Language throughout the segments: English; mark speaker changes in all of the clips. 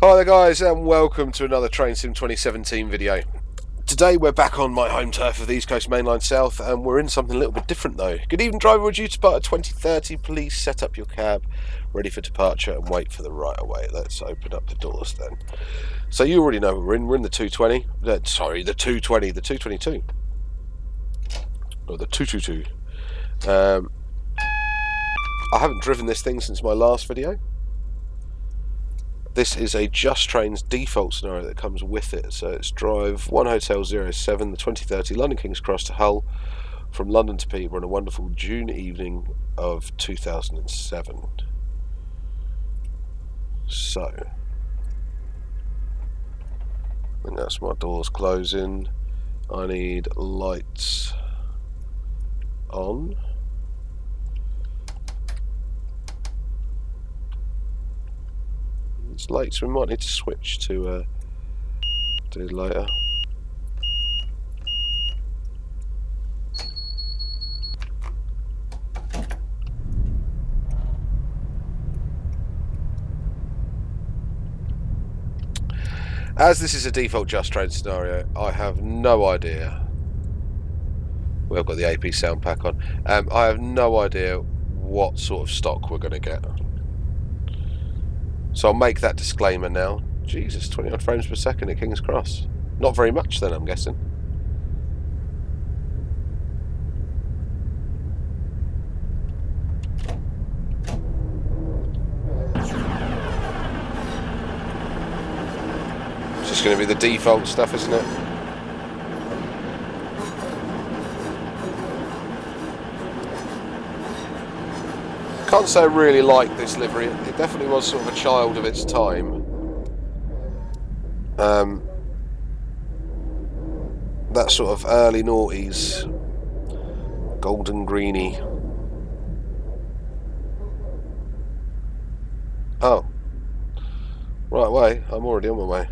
Speaker 1: Hi there guys, and welcome to another Train Sim 2017 video. Today we're back on my home turf of the East Coast Mainline South, and we're in something a little bit different though. Good evening driver, would you depart at 2030? Please set up your cab, ready for departure and wait for the right of way. Let's open up the doors then. So you already know we're in the 220, the 222. Or the 222. I haven't driven this thing since my last video. This is a Just Trains default scenario that comes with it. So it's drive 1 Hotel 07, the 2030 London King's Cross to Hull, from London to Peterborough on a wonderful June evening of 2007. So, I think that's my doors closing. I need lights on. It's late, so we might need to switch to do later. As this is a default Just Train scenario, I have no idea. Well, I've got the AP sound pack on. I have no idea what sort of stock we're going to get. So I'll make that disclaimer now. Jesus, 20 odd frames per second at King's Cross. Not very much then, I'm guessing. It's just going to be the default stuff, isn't it? Can't say I really like this livery. It definitely was sort of a child of its time. That sort of early noughties, golden greeny. Oh, right way. I'm already on my way.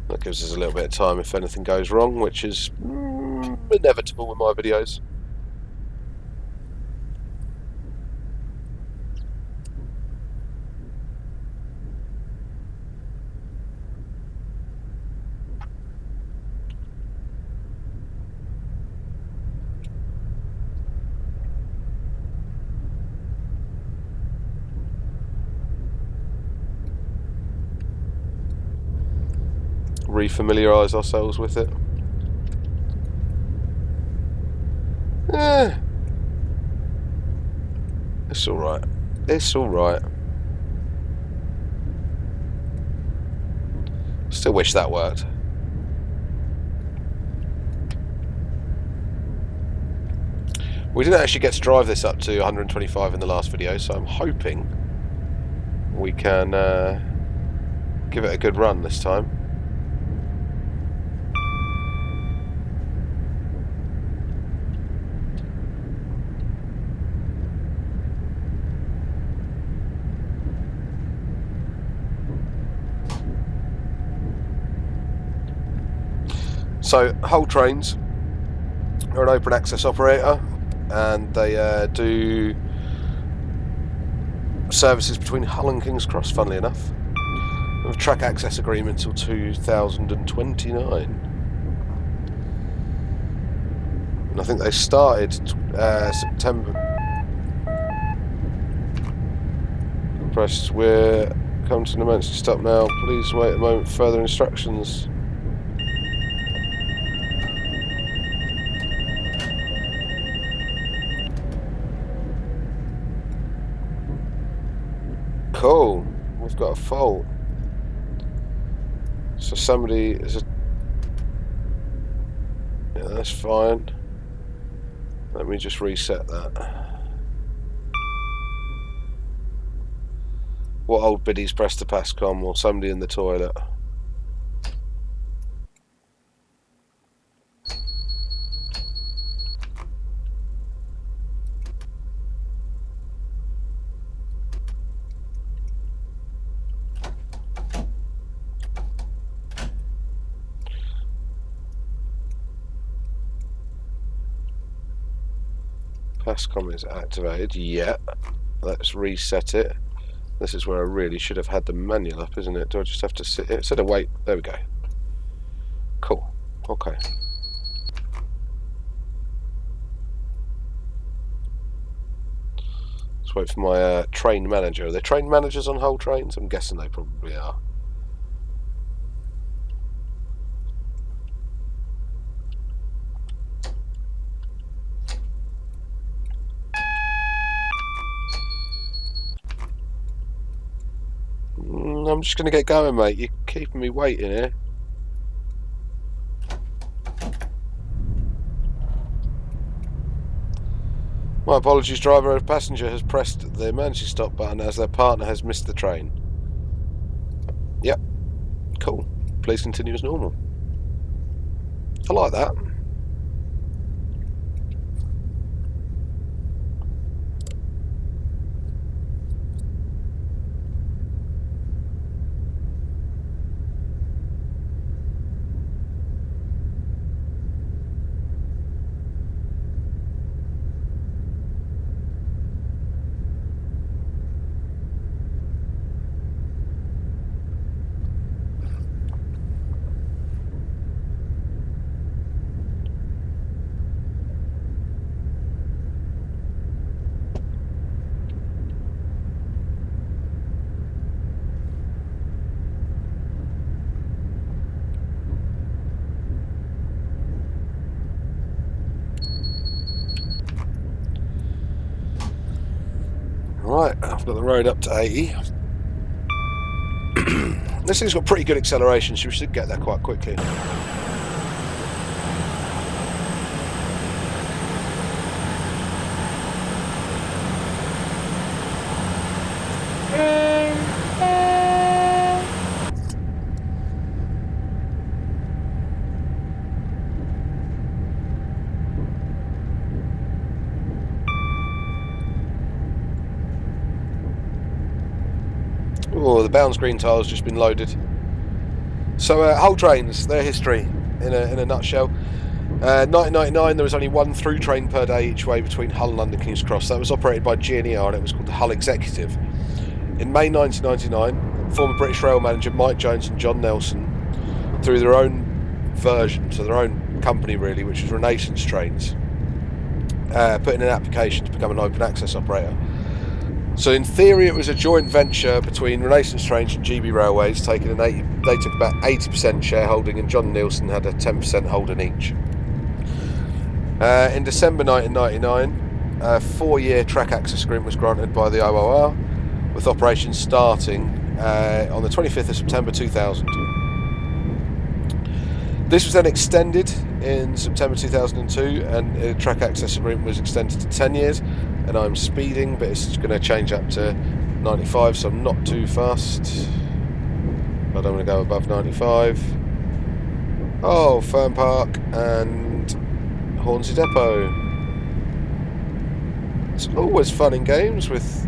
Speaker 1: That gives us a little bit of time if anything goes wrong, which is inevitable with my videos. Refamiliarise ourselves with it. It's alright. It's alright. Still wish that worked. We didn't actually get to drive this up to 125 in the last video, so I'm hoping we can give it a good run this time. So, Hull Trains are an open access operator, and they do services between Hull and King's Cross, funnily enough, with a track access agreement till 2029. And I think they started September. Press, we're come to an emergency stop now. Please wait a moment for further instructions. Cool, we've got a fault. So somebody is a... Yeah, that's fine. Let me just reset that. What old biddies pressed the PASCOM, or somebody in the toilet? Pascom is activated. Yeah. Let's reset it. This is where I really should have had the manual up, isn't it? Do I just have to sit it? Instead of wait. There we go. Cool. Okay. Let's wait for my train manager. Are there train managers on Hull trains? I'm guessing they probably are. I'm just going to get going, mate. You're keeping me waiting here. My apologies, driver. A passenger has pressed the emergency stop button as their partner has missed the train. Yep. Cool. Please continue as normal. I like that. Right, I've got the road up to 80. This thing's got pretty good acceleration, so we should get there quite quickly. Oh, the bounds green tile's just been loaded. So Hull trains, their history in a nutshell. 1999 there was only one through train per day each way between Hull and London King's Cross. That was operated by GNER and it was called the Hull Executive. In May 1999, former British Rail manager Mike Jones and John Nelson, through their own version, so their own company really, which was Renaissance Trains, put in an application to become an open access operator. So in theory it was a joint venture between Renaissance Trains and GB Railways, they took about 80% shareholding and John Nielsen had a 10% holding each. In December 1999, a 4-year track access agreement was granted by the OOR, with operations starting on the 25th of September 2000. This was then extended in September 2002 and a track access agreement was extended to 10 years, and I'm speeding but it's going to change up to 95, so I'm not too fast. I don't want to go above 95. Oh, Fern Park and Hornsey Depot. It's always fun in games with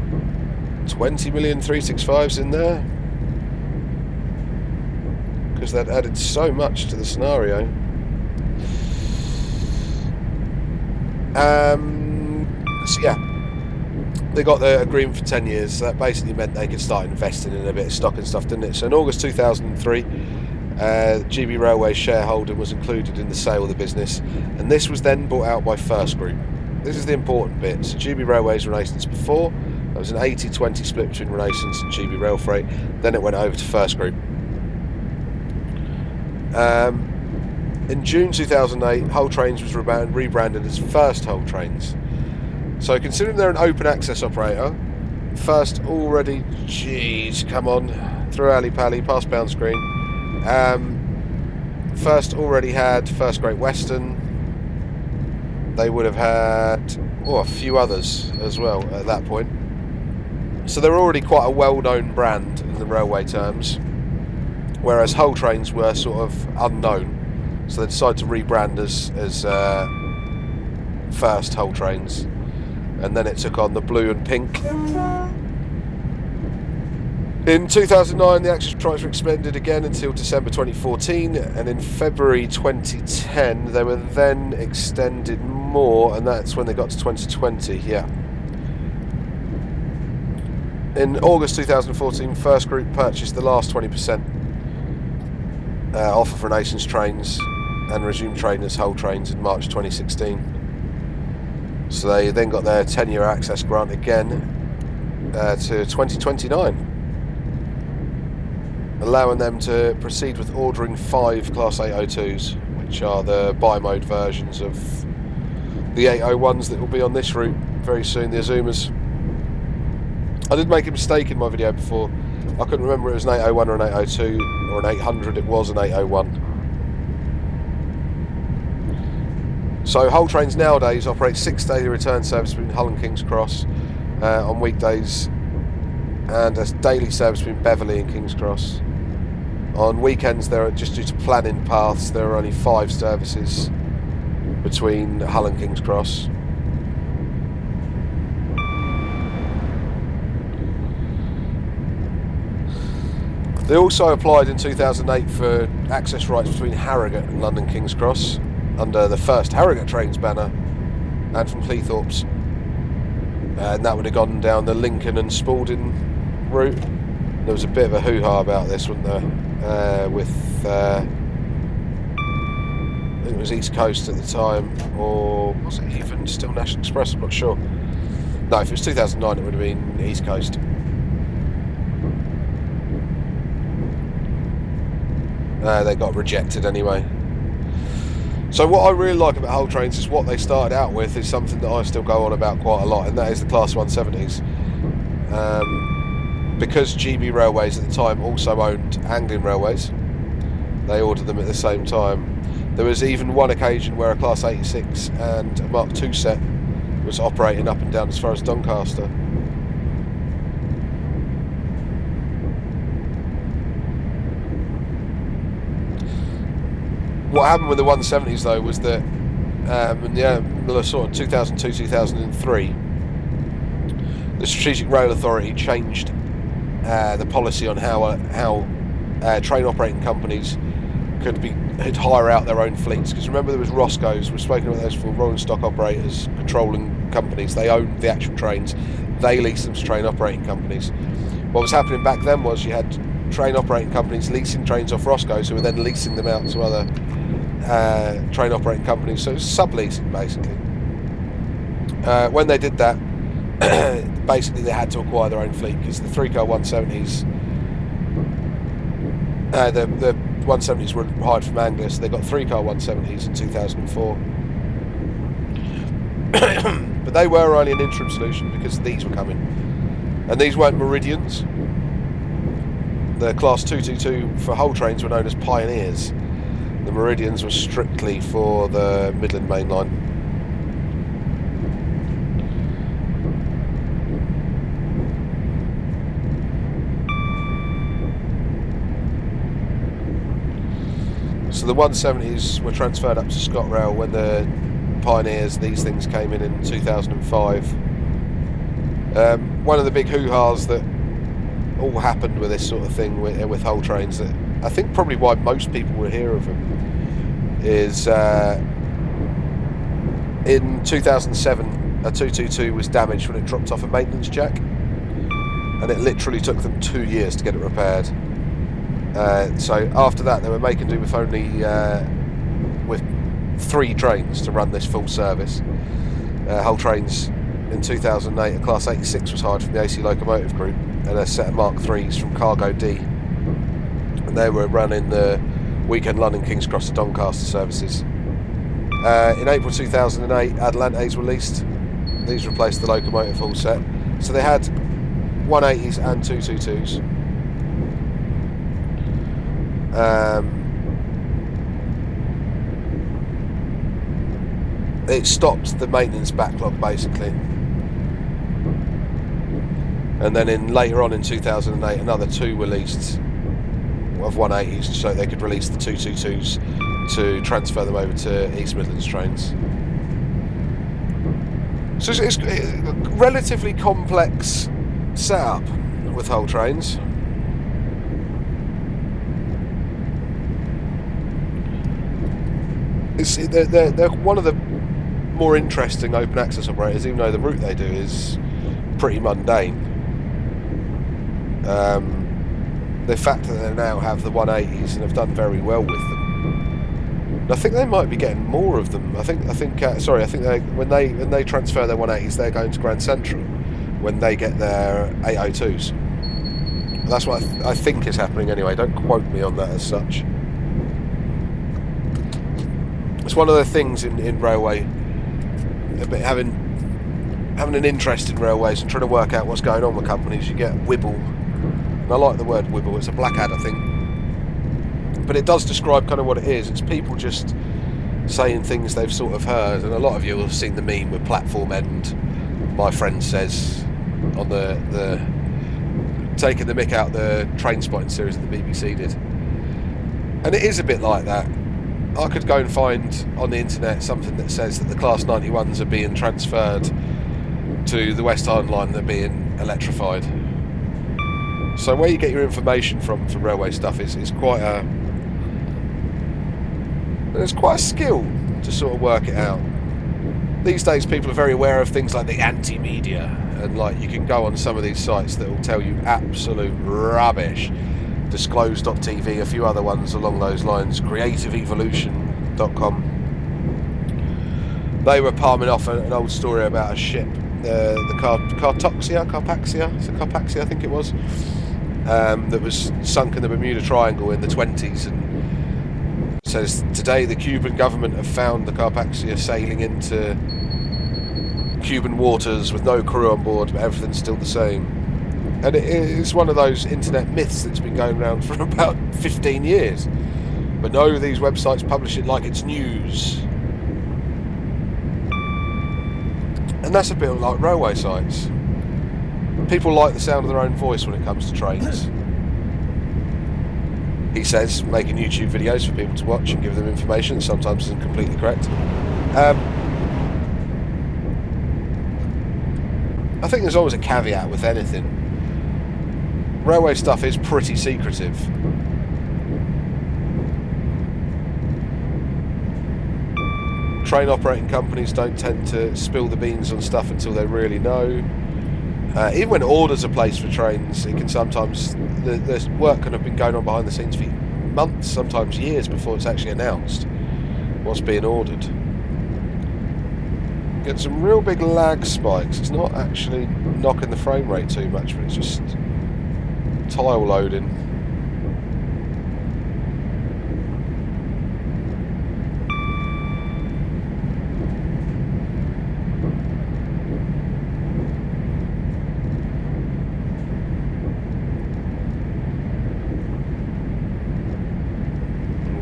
Speaker 1: 20 million 365s in there, because that added so much to the scenario. So yeah, they got the agreement for 10 years, so that basically meant they could start investing in a bit of stock and stuff, didn't it? So in August 2003, GB Railways shareholding was included in the sale of the business, and this was then bought out by First Group. This is the important bit. So GB Railways Renaissance before, there was an 80-20 split between Renaissance and GB Rail Freight, then it went over to First Group. In June 2008, Hull Trains was rebranded as First Hull Trains. So considering they're an open access operator, First already, jeez, come on, through alley pally, past bound screen. First already had First Great Western. They would have had a few others as well at that point. So they're already quite a well-known brand in the railway terms, whereas Hull Trains were sort of unknown. So they decided to rebrand as First Hull Trains, and then it took on the blue and pink. In 2009, the access rights were extended again until December 2014, and in February 2010 they were then extended more, and that's when they got to 2020. Yeah. In August 2014, First Group purchased the last 20% offer for Nations trains and resumed trading as Hull Trains in March 2016. So they then got their 10-year access grant again to 2029. Allowing them to proceed with ordering 5 Class 802s, which are the bi-mode versions of the 801s that will be on this route very soon, the Azumas. I did make a mistake in my video before. I couldn't remember if it was an 801 or an 802 or an 800. It was an 801. So Hull Trains nowadays operate 6 daily return service between Hull and King's Cross on weekdays, and a daily service between Beverley and King's Cross. On weekends, there are, just due to planning paths, there are only 5 services between Hull and King's Cross. They also applied in 2008 for access rights between Harrogate and London King's Cross under the first Harrogate Trains banner, and from Cleethorpes, and that would have gone down the Lincoln and Spalding route. There was a bit of a hoo-ha about this, wasn't there? With I think it was East Coast at the time, or was it even still National Express? I'm not sure. No, if it was 2009, it would have been East Coast. They got rejected anyway. So what I really like about Hull Trains is what they started out with is something that I still go on about quite a lot, and that is the Class 170s. Because GB Railways at the time also owned Anglian Railways, they ordered them at the same time. There was even one occasion where a Class 86 and a Mark II set was operating up and down as far as Doncaster. What happened with the 170s though was that in the sort of 2002-2003, the Strategic Rail Authority changed the policy on how train operating companies could hire out their own fleets. Because remember, there was Roscoe's, we've spoken about those for rolling stock operators, controlling companies. They owned the actual trains, they leased them to train operating companies. What was happening back then was you had train operating companies leasing trains off Roscoe's, who were then leasing them out to other train operating companies. So it was subleasing basically. When they did that, basically they had to acquire their own fleet, because the 3-car 170s, the 170s were hired from Anglia, so they got 3-car 170s in 2004. But they were only an interim solution because these were coming, and these weren't Meridians. The Class 222 for Hull Trains were known as Pioneers. The Meridians were strictly for the Midland Main Line. So the 170s were transferred up to ScotRail when the Pioneers, these things came in 2005. One of the big hoo-has that all happened with this sort of thing with Hull Trains, that I think probably why most people will hear of them, is in 2007 a 222 was damaged when it dropped off a maintenance jack, and it literally took them 2 years to get it repaired. So after that they were making do with only with 3 trains to run this full service. Hull Trains in 2008, a Class 86 was hired from the AC Locomotive Group and a set of Mark IIIs from Cargo D, and they were running the weekend London King's Cross to Doncaster services. In April 2008, Atalantes were leased. These replaced the locomotive full set, so they had 180s and 222s. It stopped the maintenance backlog basically, and then later on in 2008 another 2 were leased of 180s, so they could release the 222s to transfer them over to East Midlands trains. So it's a relatively complex setup with Hull Trains. They're one of the more interesting open access operators, even though the route they do is pretty mundane. The fact that they now have the 180s and have done very well with them. And I think they might be getting more of them. I think they, when they transfer their 180s, they're going to Grand Central when they get their 802s. That's what I think is happening anyway. Don't quote me on that as such. It's one of the things in railway, having an interest in railways and trying to work out what's going on with companies. You get wibble, and I like the word wibble. It's a Blackadder thing, but it does describe kind of what it is. It's people just saying things they've sort of heard, and a lot of you will have seen the meme with platform end. My friend says on the taking the mick out the train spotting series that the BBC did, and it is a bit like that. I could go and find on the internet something that says that the Class 91s are being transferred to the West Island line, they're being electrified. So where you get your information from for railway stuff is quite a... There's quite a skill to sort of work it out. These days people are very aware of things like the anti-media, and like you can go on some of these sites that will tell you absolute rubbish. Disclose.tv, a few other ones along those lines, creativeevolution.com. They were palming off an old story about a ship, the Carpaxia, I think it was, that was sunk in the Bermuda Triangle in the 20s, and says today the Cuban government have found the Carpaxia sailing into Cuban waters with no crew on board, but everything's still the same. And it's one of those internet myths that's been going around for about 15 years. But no, these websites publish it like it's news. And that's a bit like railway sites. People like the sound of their own voice when it comes to trains. He says, making YouTube videos for people to watch and give them information that sometimes isn't completely correct. I think there's always a caveat with anything. Railway stuff is pretty secretive. Train operating companies don't tend to spill the beans on stuff until they really know. Even when orders are placed for trains, it can sometimes... the work can have been going on behind the scenes for months, sometimes years, before it's actually announced what's being ordered. Get some real big lag spikes. It's not actually knocking the frame rate too much, but it's just tile loading.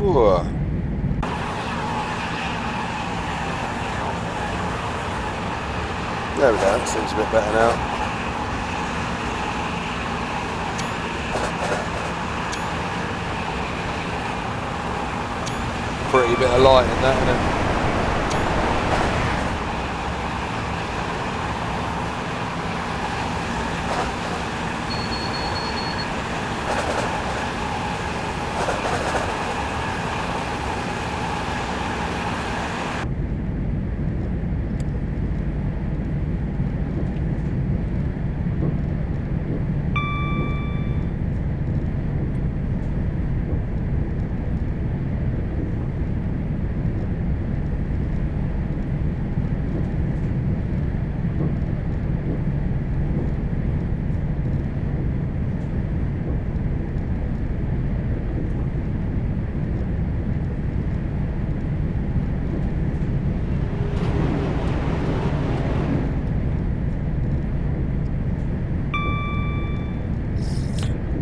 Speaker 1: Ooh. There we go, seems a bit better now. Pretty bit of light in that, isn't it?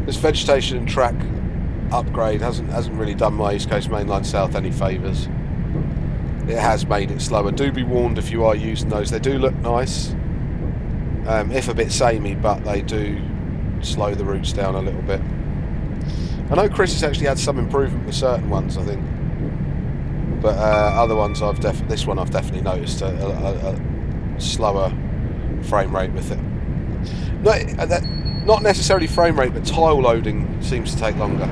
Speaker 1: This vegetation and track upgrade hasn't really done my East Coast Main Line South any favours. It has made it slower. Do be warned if you are using those. They do look nice, if a bit samey, but they do slow the routes down a little bit. I know Chris has actually had some improvement with certain ones, I think, but other ones this one I've definitely noticed a slower frame rate with it. Not necessarily frame rate, but tile loading seems to take longer.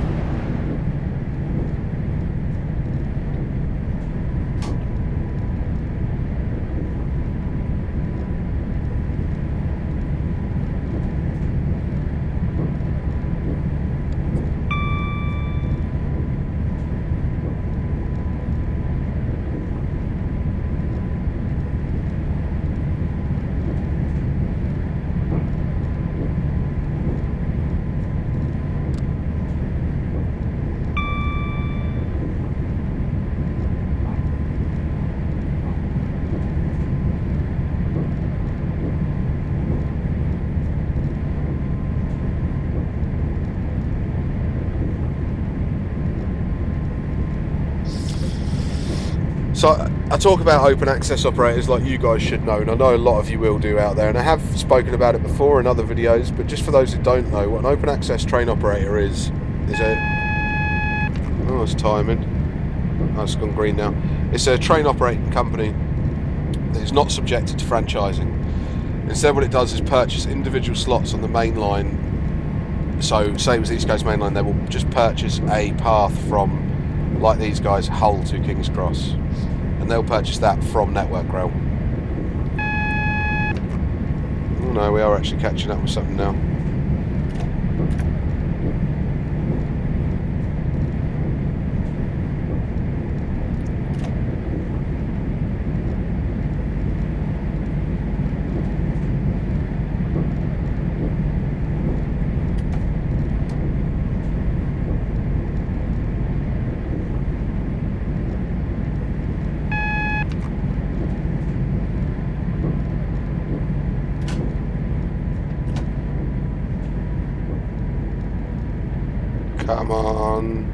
Speaker 1: So I talk about open access operators like you guys should know, and I know a lot of you will do out there, and I have spoken about it before in other videos, but just for those who don't know, what an open access train operator is a... Oh, it's timing. Oh, it's gone green now. It's a train operating company that is not subjected to franchising. Instead what it does is purchase individual slots on the main line. So say it was East Coast Main Line, they will just purchase a path from, like these guys, Hull to King's Cross, and they'll purchase that from Network Rail. Oh no, we are actually catching up with something now. Come on.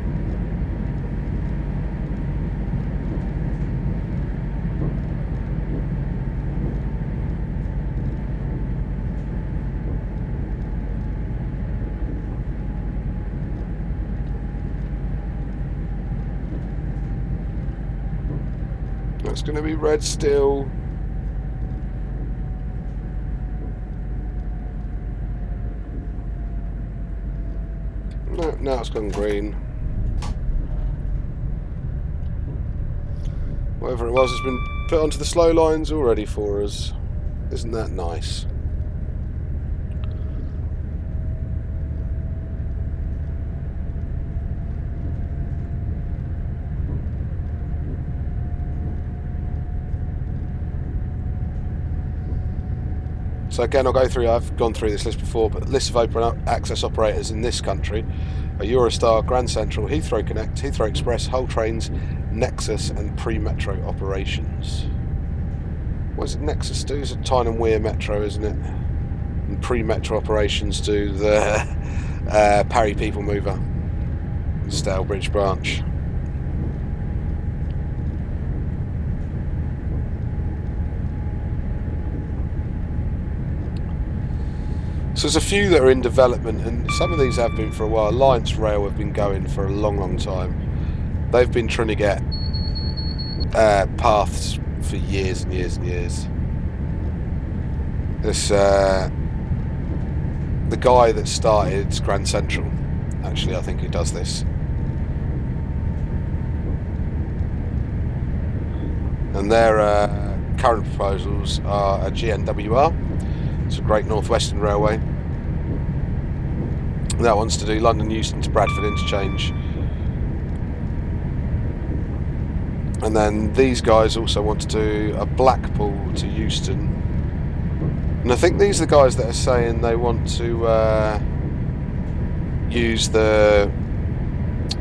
Speaker 1: That's going to be red still. No, now it's gone green. Whatever it was has been put onto the slow lines already for us. Isn't that nice? So again, I've gone through this list before, but the list of open access operators in this country are Eurostar, Grand Central, Heathrow Connect, Heathrow Express, Hull Trains, Nexus and pre-metro operations. What does Nexus do? It's a Tyne and Weir Metro, isn't it? And pre-metro operations do the Parry People Mover, Stalebridge branch. So there's a few that are in development, and some of these have been for a while. Alliance Rail have been going for a long, long time. They've been trying to get paths for years and years and years. This the guy that started Grand Central, actually, I think he does this. And their current proposals are a GNWR. It's a Great North Western Railway. That wants to do London Euston to Bradford interchange. And then these guys also want to do a Blackpool to Euston. And I think these are the guys that are saying they want to use the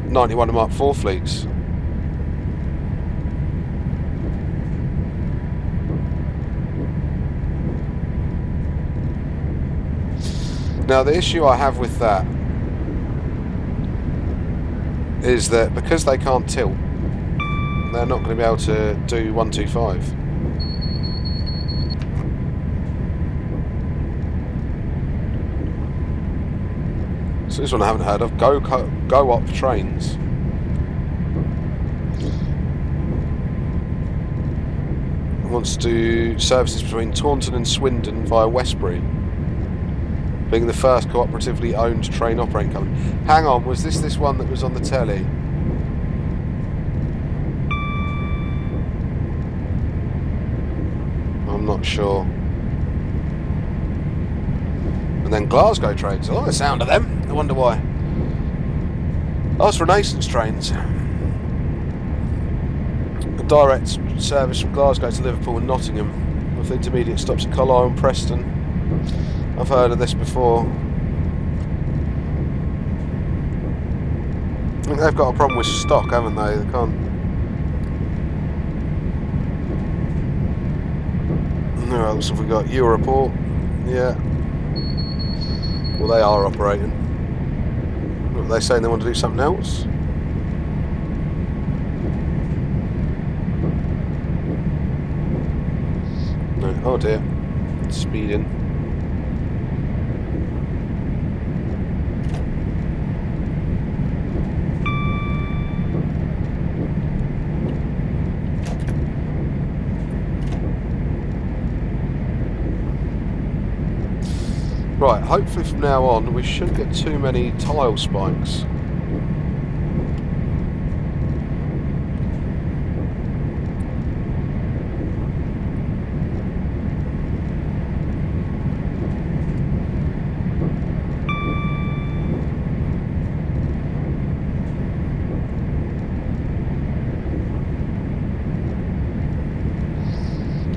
Speaker 1: 91 and Mark IV fleets. Now the issue I have with that is that because they can't tilt, they're not going to be able to do 125. So this one I haven't heard of. Go Op Trains. It wants to do services between Taunton and Swindon via Westbury, being the first cooperatively owned train operating company. Hang on, was this one that was on the telly? I'm not sure. And then Glasgow trains. I like the sound of them. I wonder why. Oh, it's Renaissance trains. A direct service from Glasgow to Liverpool and Nottingham, with intermediate stops at Carlisle and Preston. I've heard of this before. I think they've got a problem with stock, haven't they? They can't. Who else have we got? Europort. Yeah. Well, they are operating. What, are they saying they want to do something else? Oh dear, speeding. Right, hopefully from now on we shouldn't get too many tile spikes.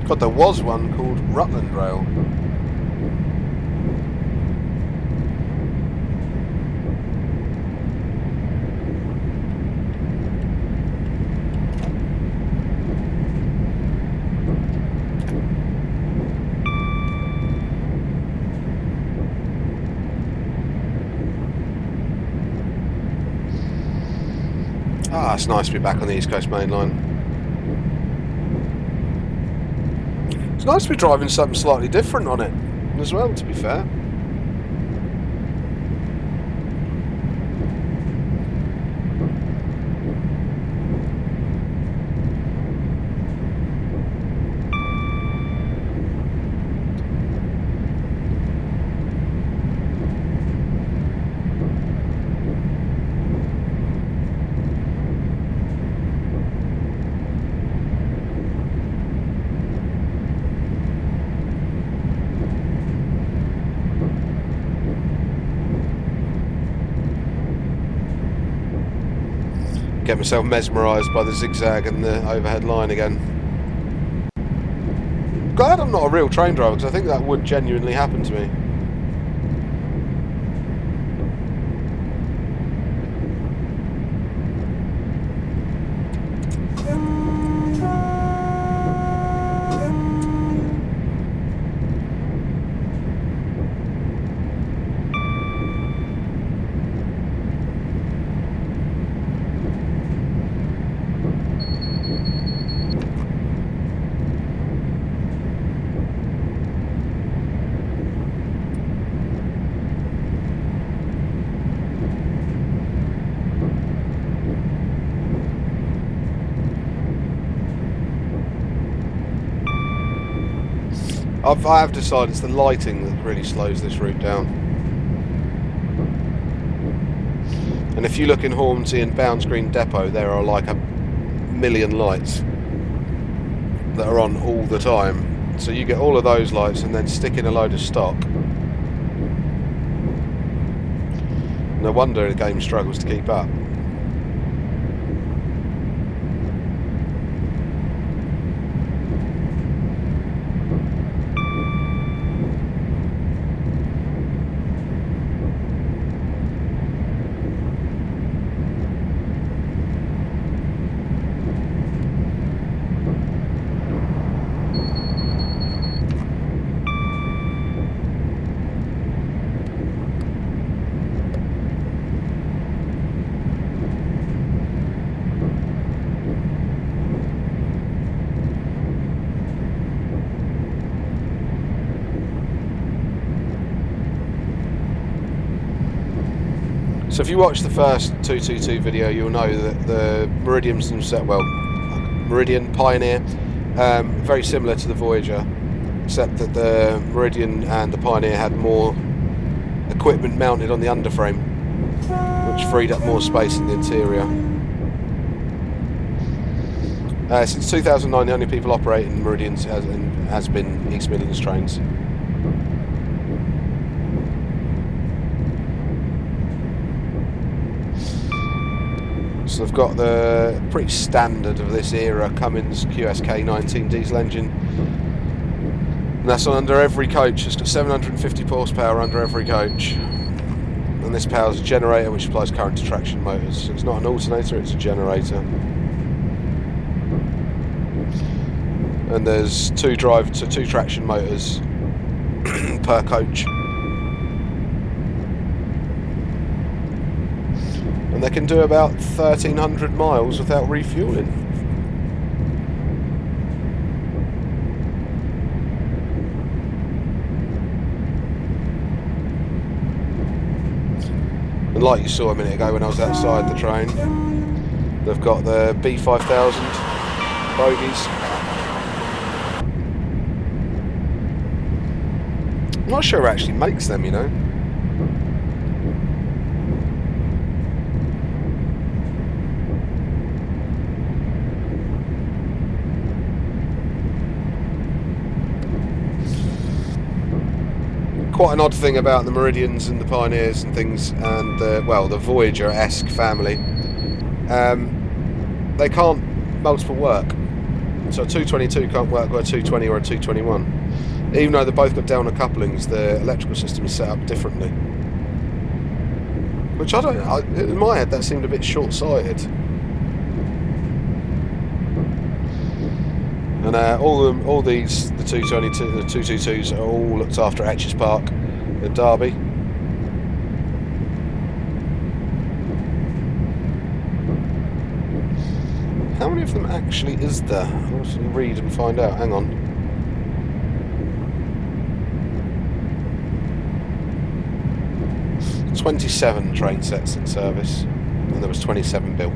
Speaker 1: God, there was one called Rutland Rail. Ah, it's nice to be back on the East Coast Main Line. It's nice to be driving something slightly different on it as well, to be fair. Get myself mesmerised by the zigzag and the overhead line again. Glad I'm not a real train driver, because I think that would genuinely happen to me. I have decided it's the lighting that really slows this route down. And if you look in Hornsey and Bounds Green Depot, there are like a million lights that are on all the time. So you get all of those lights and then stick in a load of stock. No wonder the game struggles to keep up. So if you watch the first 222 video, you'll know that the Meridians themselves, well, Meridian, Pioneer, very similar to the Voyager, except that the Meridian and the Pioneer had more equipment mounted on the underframe, which freed up more space in the interior. Since 2009, the only people operating Meridians has been East Midlands trains. So I've got the pretty standard of this era Cummins QSK 19 diesel engine, and that's on under every coach. It's got 750 horsepower under every coach, and this powers a generator which supplies current to traction motors. So it's not an alternator, it's a generator. And there's two traction motors per coach. And they can do about 1,300 miles without refueling. 1,300 miles without refueling. And like you saw a minute ago when I was outside the train, they've got the B5000 bogies. I'm not sure who actually makes them, you know. Quite an odd thing about the Meridians and the Pioneers and things, and the Voyager-esque family. They can't multiple work. So a 222 can't work with a 220 or a 221. Even though they've both got Dellner couplings, the electrical system is set up differently. Which in my head that seemed a bit short-sighted. And all these, the 222, the 222s are all looked after at Etches Park at Derby. How many of them actually is there? I'll have to read and find out. Hang on. There's 27 train sets in service, and there was 27 built.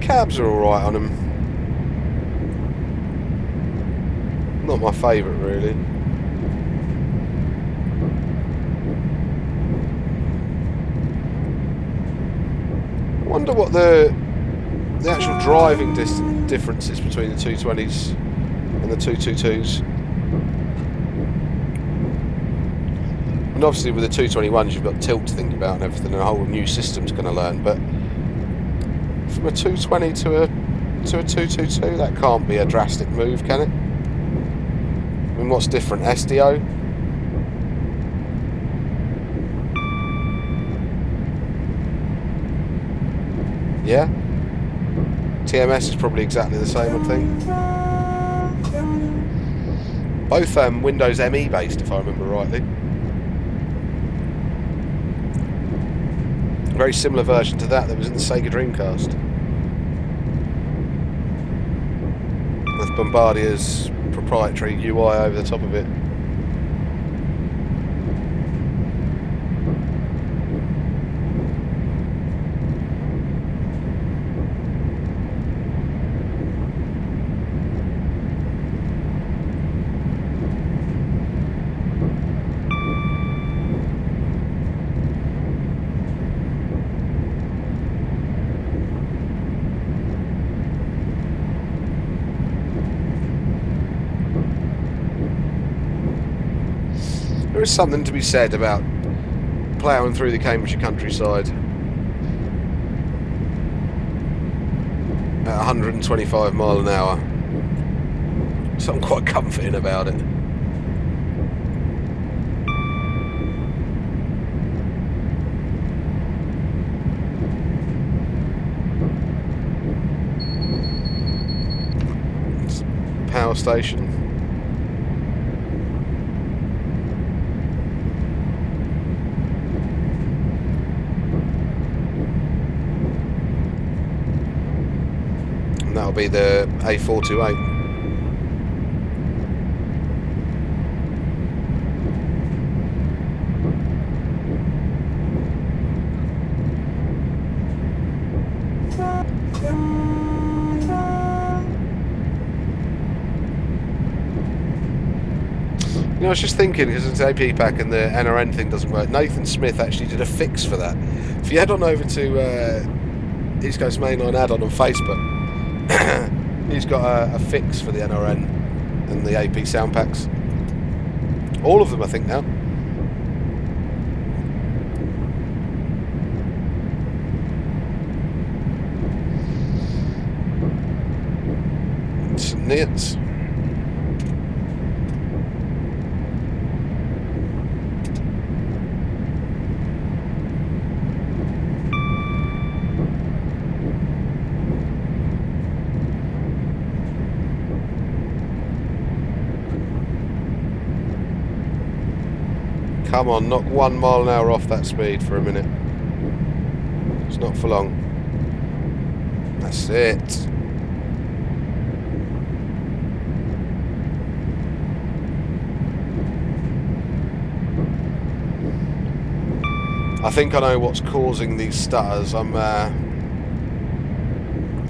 Speaker 1: Cabs are alright on them. Not my favourite, really. I wonder what the actual driving difference is between the 220s and the 222s. And obviously with the 221s you've got tilt to think about and everything, and a whole new system's going to learn, but from a 220 to a 222, that can't be a drastic move, can it? I mean, what's different? SDO? Yeah? TMS is probably exactly the same, I think. Both Windows ME based, if I remember rightly. A very similar version to that was in the Sega Dreamcast. With Bombardier's proprietary UI over the top of it. There is something to be said about ploughing through the Cambridgeshire countryside at 125 mile an hour. Something quite comforting about it. It's a power station. And that'll be the A428. You know, I was just thinking, because it's AP pack and the NRN thing doesn't work, Nathan Smith actually did a fix for that. If you head on over to East Coast Mainline add-on on Facebook, he's got a fix for the NRN and the AP sound packs. All of them, I think, now. St Neots. Come on, knock 1 mile an hour off that speed for a minute. It's not for long. That's it. I think I know what's causing these stutters. I'm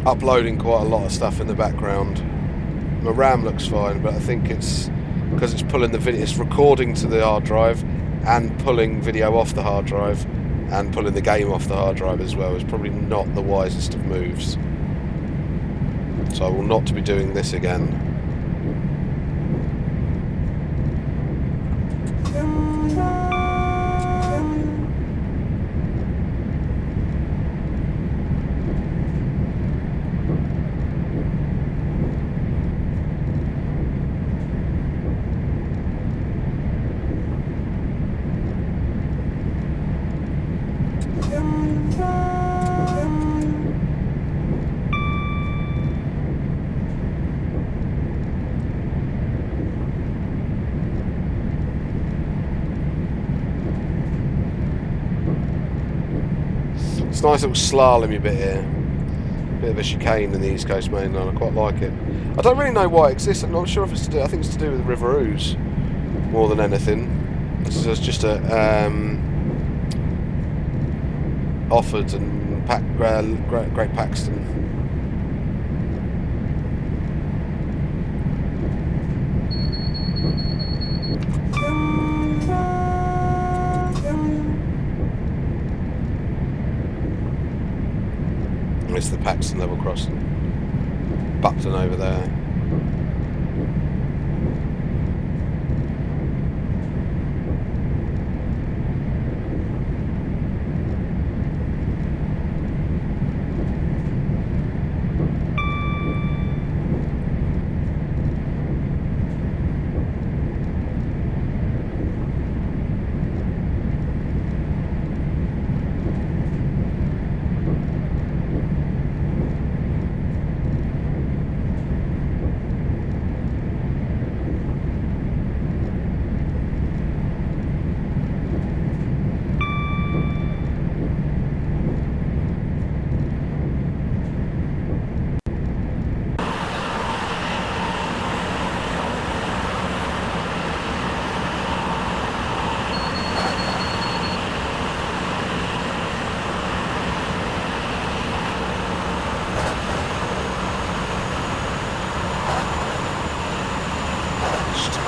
Speaker 1: uploading quite a lot of stuff in the background. My RAM looks fine, but I think it's because it's pulling the video, it's recording to the hard drive and pulling video off the hard drive and pulling the game off the hard drive as well. It's probably not the wisest of moves. So I will not be doing this again. It's a nice little slalom-y bit here. Bit of a chicane in the East Coast Main Line. I quite like it. I don't really know why it exists. I'm not sure if it's to do. I think it's to do with the River Ouse more than anything. This is just a Offord and Great Paxton. It's the Paxton level crossing. Buckton over there.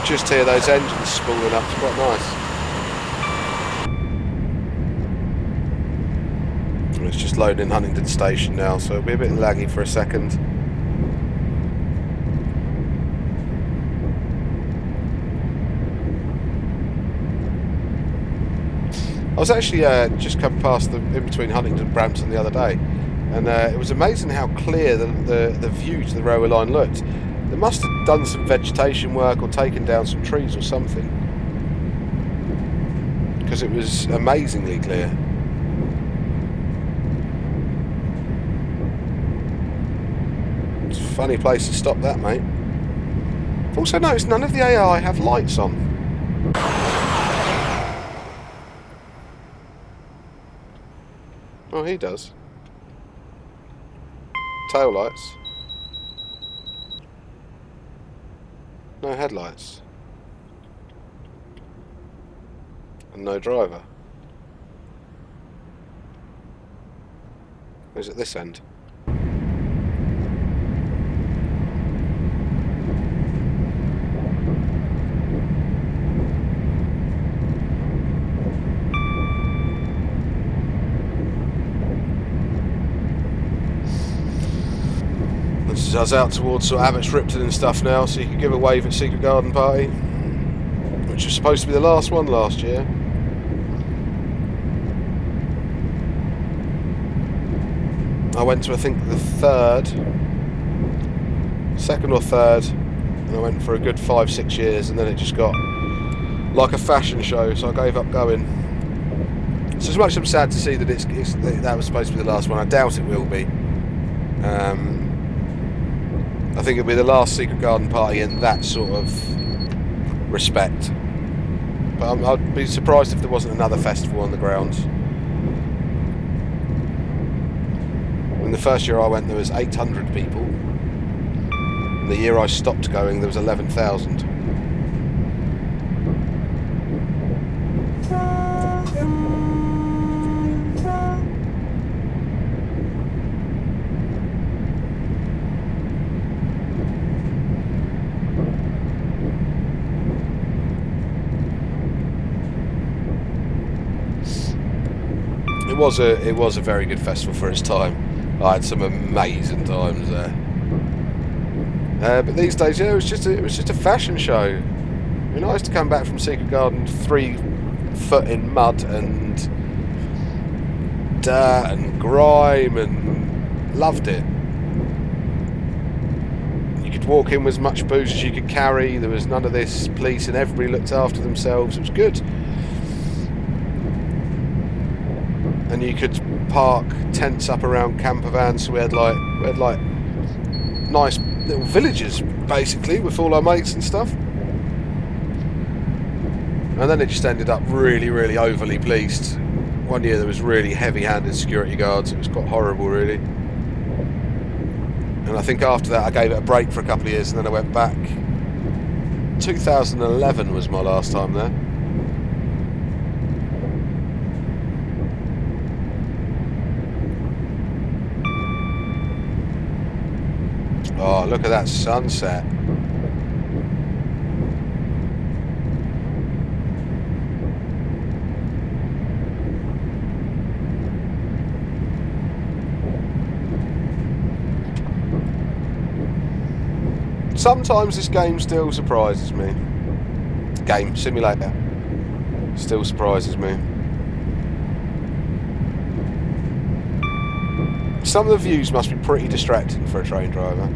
Speaker 1: Just hear those engines spooling up, it's quite nice. It's just loading Huntingdon station now, so it'll be a bit laggy for a second. I was actually just come past in between Huntingdon and Brampton the other day, and it was amazing how clear the view to the railway line looked. They must have done some vegetation work or taken down some trees or something, because it was amazingly clear. It's a funny place to stop that, mate. I've also noticed none of the AI have lights on. Oh, he does. Tail lights. No headlights. And no driver. Who's at this end? This is us out towards sort of Abbots Ripton and stuff now, so you can give a wave at Secret Garden Party, which was supposed to be the last one last year. I went to, I think, the second or third, and I went for a good 5-6 years, and then it just got like a fashion show, so I gave up going. So as much as I'm sad to see that that was supposed to be the last one, I doubt it will be. I think it'll be the last Secret Garden Party in that sort of respect. But I'd be surprised if there wasn't another festival on the grounds. In the first year I went, there was 800 people. And the year I stopped going, there was 11,000. It was a very good festival for its time. I had some amazing times there. But these days, yeah, it was just a fashion show. I mean, I used to come back from Secret Garden 3 foot in mud and dirt and grime, and loved it. You could walk in with as much booze as you could carry. There was none of this police, and everybody looked after themselves. It was good. And you could park tents up around camper vans, so we had like nice little villages basically with all our mates and stuff. And then it just ended up really overly policed. One year there was really heavy-handed security guards. It was quite horrible, really. And I think after that I gave it a break for a couple of years, and then I went back. 2011 was my last time there. Oh, look at that sunset. Sometimes this game still surprises me. Game, simulator. Still surprises me. Some of the views must be pretty distracting for a train driver.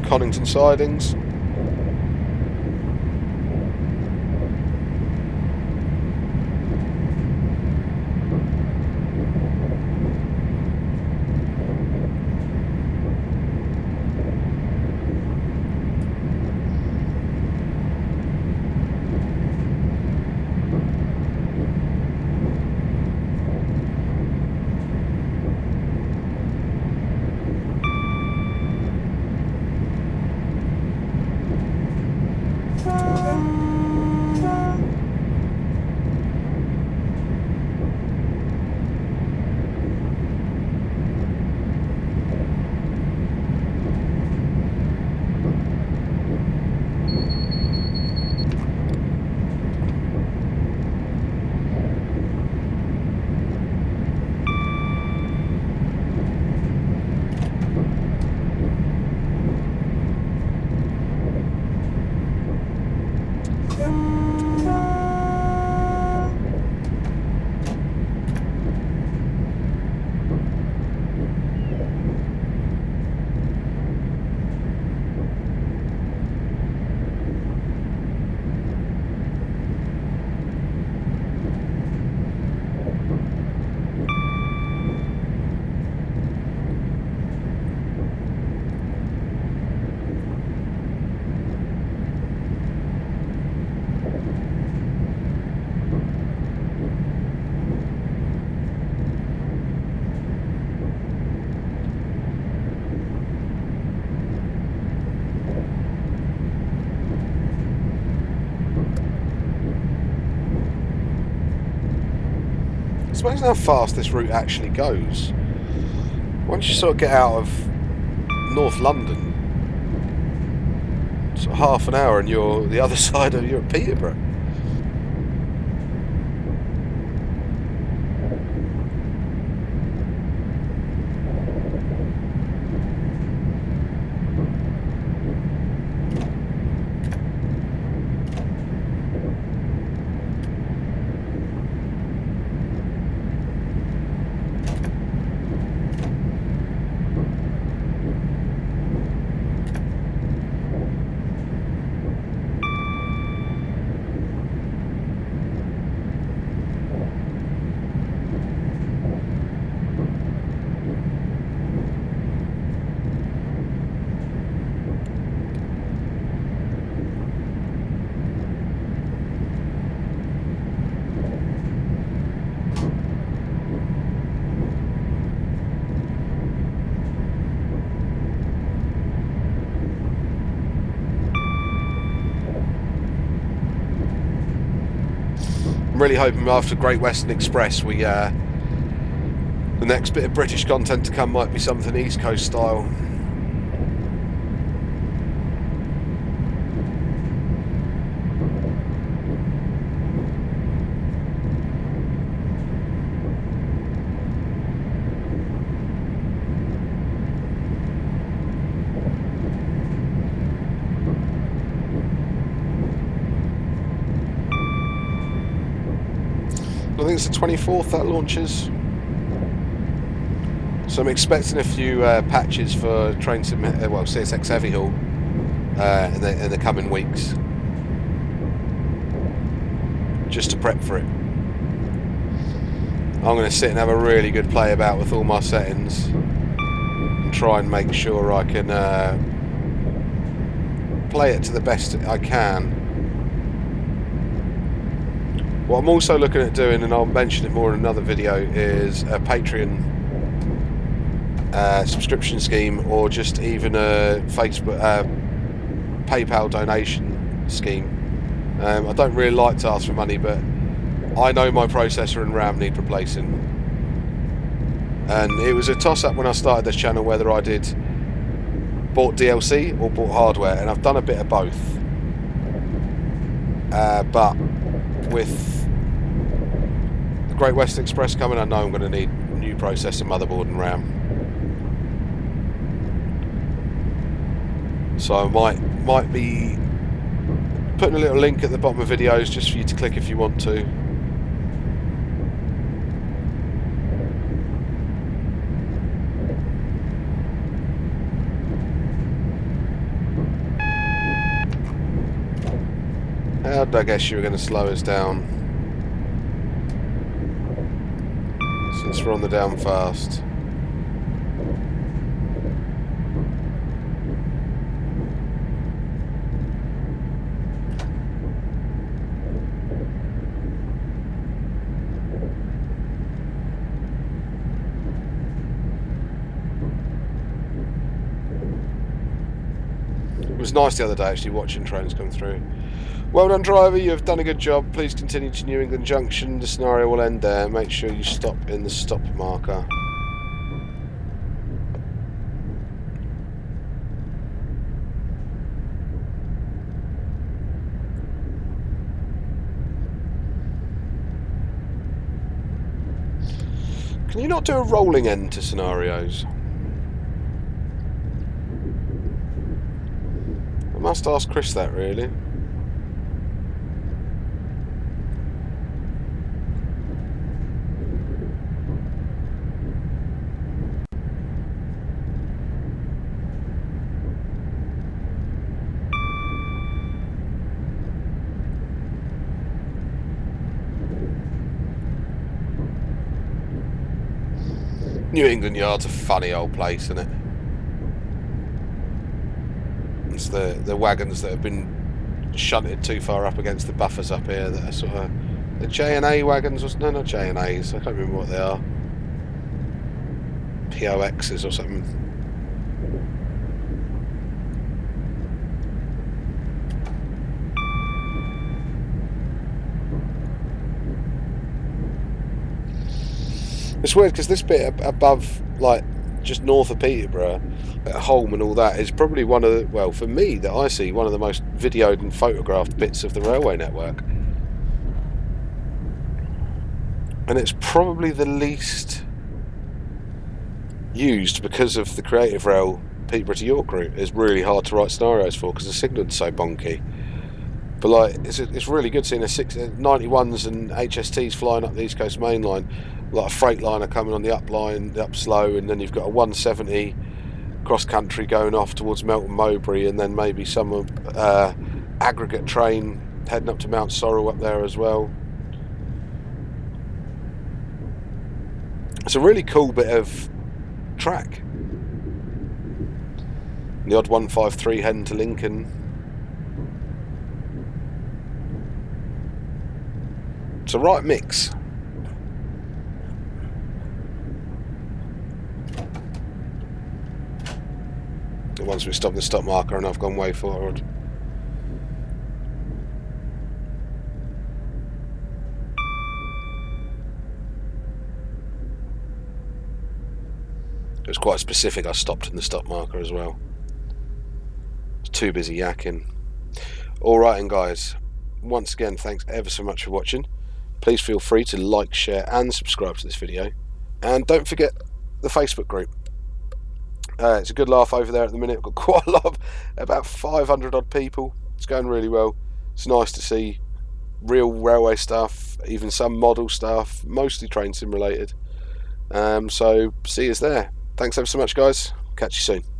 Speaker 1: Huntingdon sidings. It's amazing how fast this route actually goes. Once you sort of get out of North London, sort of half an hour and you're the other side of you're at Peterborough. I'm really hoping after Great Western Express the next bit of British content to come might be something East Coast style. I think it's the 24th that launches. So I'm expecting a few patches for Train Sim, well, CSX Heavy Haul in the coming weeks, just to prep for it. I'm going to sit and have a really good play about with all my settings and try and make sure I can play it to the best I can. What I'm also looking at doing, and I'll mention it more in another video, is a Patreon subscription scheme, or just even a Facebook PayPal donation scheme. I don't really like to ask for money, but I know my processor and RAM need replacing, and it was a toss-up when I started this channel whether I bought DLC or bought hardware, and I've done a bit of both, but with the Great Western Express coming, I know I'm going to need new processor, motherboard and RAM. So I might be putting a little link at the bottom of videos just for you to click if you want to. How did I guess you were going to slow us down? Since we're on the down fast. It was nice the other day actually watching trains come through. Well done, driver, you have done a good job. Please continue to New England Junction. The scenario will end there. Make sure you stop in the stop marker. Can you not do a rolling end to scenarios? I must ask Chris that, really. New England Yard's a funny old place, isn't it? It's the wagons that have been shunted too far up against the buffers up here that are sort of the J&A wagons, or no, not J&As, I can't remember what they are. POXs or something. It's weird because this bit above, like just north of Peterborough, at Holme and all that, is probably one of the, well, for me that I see, one of the most videoed and photographed bits of the railway network. And it's probably the least used because of the Creative Rail Peterborough to York route. Is really hard to write scenarios for because the signal's so bonky. But like, it's really good seeing 91s and HSTs flying up the East Coast Main Line, like a freight liner coming on the up line, up slow, and then you've got a 170 cross country going off towards Melton Mowbray, and then maybe some aggregate train heading up to Mount Sorrel up there as well. It's a really cool bit of track. The odd 153 heading to Lincoln. It's a right mix. Once we stop the stop marker and I've gone way forward. It was quite specific. I stopped in the stop marker as well. I was too busy yakking. Alright, and guys, once again, thanks ever so much for watching. Please feel free to like, share and subscribe to this video. And don't forget the Facebook group. It's a good laugh over there at the minute. I've got quite a lot of, about 500 odd people. It's going really well. It's nice to see real railway stuff, even some model stuff, mostly train sim related. So see us there. Thanks ever so much, guys. Catch you soon.